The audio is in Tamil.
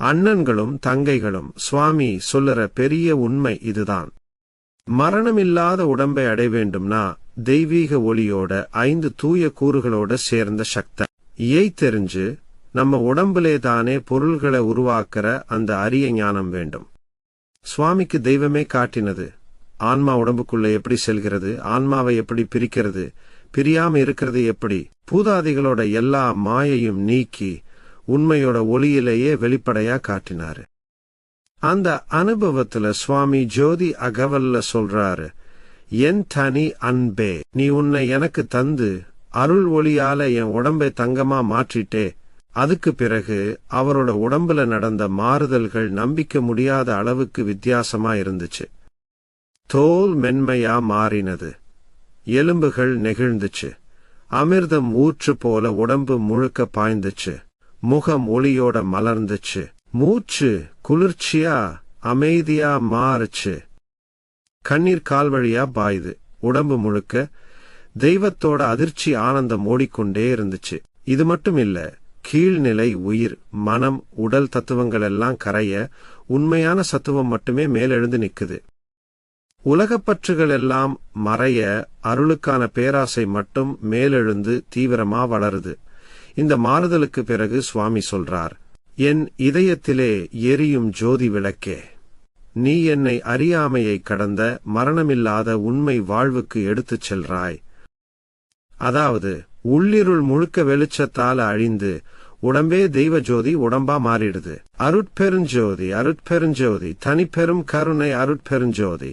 அண்ணன்களும் தங்கைகளும், சுவாமி சொல்லுற பெரிய உண்மை இதுதான். மரணமில்லாத உடம்பை அடைய வேண்டும்னா தெய்வீக ஒளியோட 5 தூய கூறுகளோட சேர்ந்த சக்தியை தெரிஞ்சு நம்ம உடம்புலே தானே பொருள்களை உருவாக்குற அந்த அரிய ஞானம் வேண்டும். சுவாமிக்கு தெய்வமே காட்டினது. ஆன்மா உடம்புக்குள்ள எப்படி செல்கிறது, ஆன்மாவை எப்படி பிரிக்கிறது, பிரியாம இருக்கிறது எப்படி, பூதாதிகளோட எல்லா மாயையும் நீக்கி உண்மையோட ஒளியிலேயே வெளிப்படையா காட்டினாரு. அந்த அனுபவத்துல சுவாமி ஜோதி அகவல்ல சொல்றாரு, என் தனி அன்பே, நீ உன்னை எனக்கு தந்து அருள் ஒளியால என் உடம்பை தங்கமா மாற்றிட்டே. அதுக்கு பிறகு அவரோட உடம்புல நடந்த மாறுதல்கள் நம்பிக்க முடியாத அளவுக்கு வித்தியாசமா இருந்துச்சு. தோல் மென்மையா மாறினது, எலும்புகள் நெகிழ்ந்துச்சு, அமிர்தம் ஊற்று போல உடம்பு முழுக்க பாய்ந்துச்சு, முகம் ஒளியோட மலர்ந்துச்சு, மூச்சு குளிர்ச்சியா அமைதியா மாறுச்சு, கண்ணீர் கால்வழியா பாயுது, உடம்பு முழுக்க தெய்வத்தோட அதிர்ச்சி ஆனந்தம் ஓடிக்கொண்டே இருந்துச்சு. இது மட்டும் இல்ல, கீழ்நிலை உயிர், மனம், உடல் தத்துவங்கள் எல்லாம் கரைய உண்மையான சத்துவம் மட்டுமே மேலெழுந்து நிக்குது. உலகப்பற்றுகள் எல்லாம் மறைய அருளுக்கான பேராசை மட்டும் மேலெழுந்து தீவிரமா வளருது. இந்த மாறுதலுக்கு பிறகு சுவாமி சொல்றார், என் இதயத்திலே எரியும் ஜோதி விளக்கே, நீ என்னை அறியாமையை கடந்த மரணமில்லாத உண்மை வாழ்வுக்கு எடுத்துச் செல்றாய். அதாவது உள்ளிருள் முழுக்க வெளிச்சத்தால அழிந்து உடம்பே தெய்வ ஜோதி உடம்பா மாறிடுது. அருட்பெருஞ்சோதி, அருட்பெருஞ்சோதி, தனிப்பெரும் கருணை அருட்பெருஞ்சோதி.